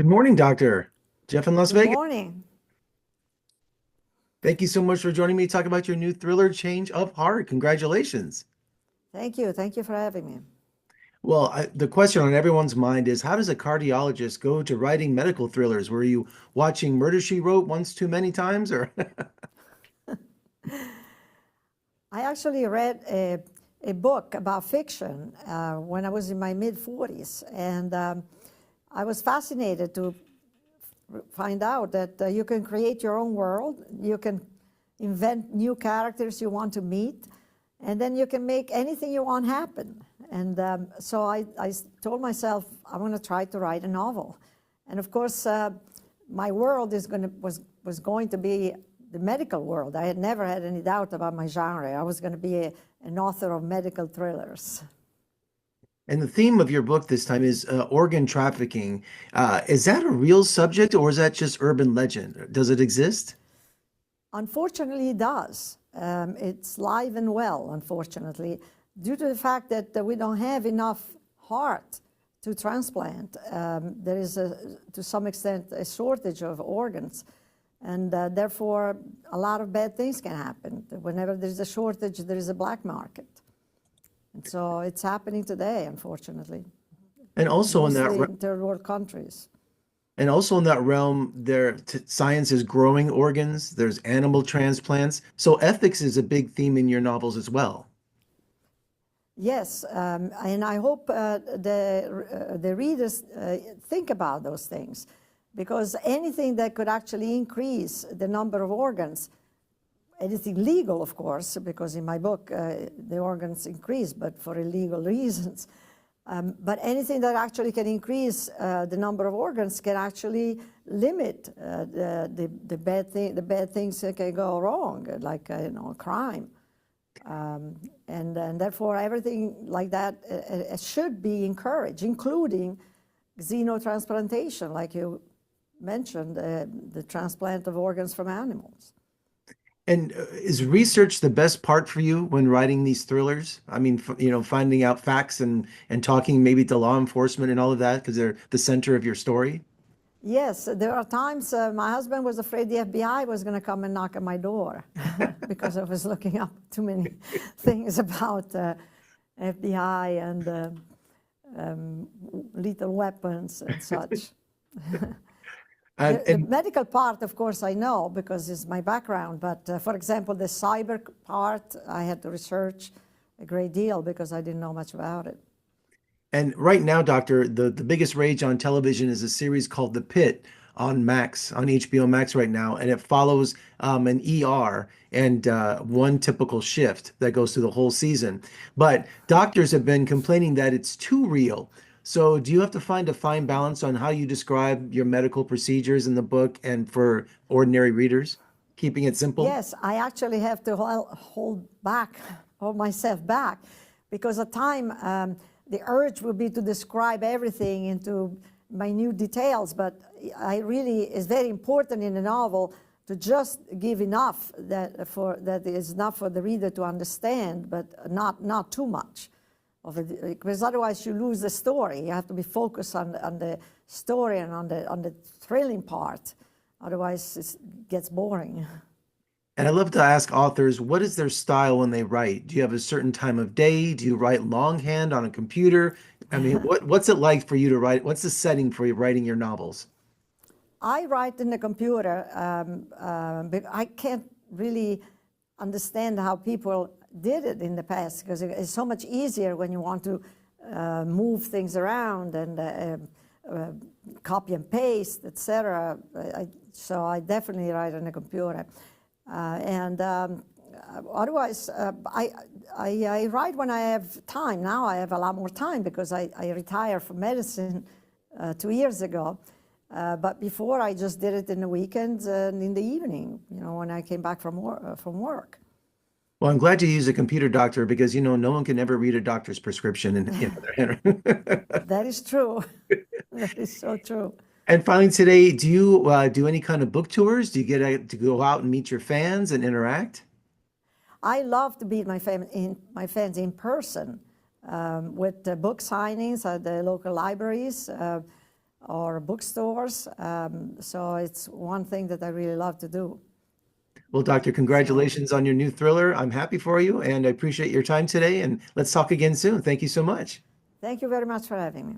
Good morning, Doctor. Jeff in Las Good Vegas. morning. Thank you so much for joining me to talk about your new thriller, Change of Heart. Congratulations. Thank you. Thank you for having me. Well, the question on everyone's mind is how does a cardiologist go to writing medical thrillers? Were you watching Murder, She Wrote once too many times or? I actually read a book about fiction when I was in my mid 40s, and I was fascinated to find out that you can create your own world, you can invent new characters you want to meet, and then you can make anything you want happen. And so I told myself I'm going to try to write a novel. And of course, my world was going to be the medical world. I had never had any doubt about my genre. I was going to be an author of medical thrillers. And the theme of your book this time is organ trafficking. Is that a real subject or is that just urban legend? Does it exist? Unfortunately, it does. It's live and well, unfortunately, due to the fact that we don't have enough heart to transplant. There is, to some extent, a shortage of organs. And therefore, a lot of bad things can happen. Whenever there's a shortage, there is a black market. And so it's happening today, unfortunately, And also in that mostly in third world countries. And also in that realm, science is growing organs. There's animal transplants. So ethics is a big theme in your novels as well. Yes, and I hope the readers think about those things, because anything that could actually increase the number of organs, anything legal, of course, because in my book the organs increase, but for illegal reasons. But anything that actually can increase the number of organs can actually limit the bad things that can go wrong, like crime. And therefore, everything like that should be encouraged, including xenotransplantation, like you mentioned, the transplant of organs from animals. And is research the best part for you when writing these thrillers? I mean, finding out facts and talking maybe to law enforcement and all of that because they're the center of your story. Yes, there are times my husband was afraid the FBI was going to come and knock at my door because I was looking up too many things about FBI and lethal weapons and such. The And medical part, of course, I know because it's my background. But for example, the cyber part, I had to research a great deal because I didn't know much about it. And right now, Doctor, the biggest rage on television is a series called The Pit on Max, on HBO Max right now, and it follows an ER and one typical shift that goes through the whole season. But doctors have been complaining that it's too real. So do you have to find a fine balance on how you describe your medical procedures in the book and for ordinary readers, keeping it simple? Yes, I actually have to hold myself back, because at time the urge would be to describe everything into minute details, but it's very important in a novel to just give enough that is enough for the reader to understand, but not too much of it, because otherwise you lose the story. You have to be focused on the story and on the thrilling part. Otherwise, it gets boring. And I love to ask authors, what is their style when they write? Do you have a certain time of day? Do you write longhand on a computer? I mean, what's it like for you to write? What's the setting for you writing your novels? I write in the computer, but I can't really understand how people did it in the past, because it's so much easier when you want to move things around and copy and paste, etc. So I definitely write on the computer. Otherwise, I write when I have time. Now I have a lot more time because I retired from medicine 2 years ago. But before, I just did it in the weekends and in the evening, when I came back from work. Well, I'm glad you use a computer, doctor, because no one can ever read a doctor's prescription in their hand. That is true. That is so true. And finally, today, do you do any kind of book tours? Do you get to go out and meet your fans and interact? I love to meet my fans in person with book signings at the local libraries. or bookstores. So it's one thing that I really love to do. Well, Doctor, So congratulations on your new thriller. I'm happy for you, and I appreciate your time today. And let's talk again soon. Thank you so much. thank you very much for having me.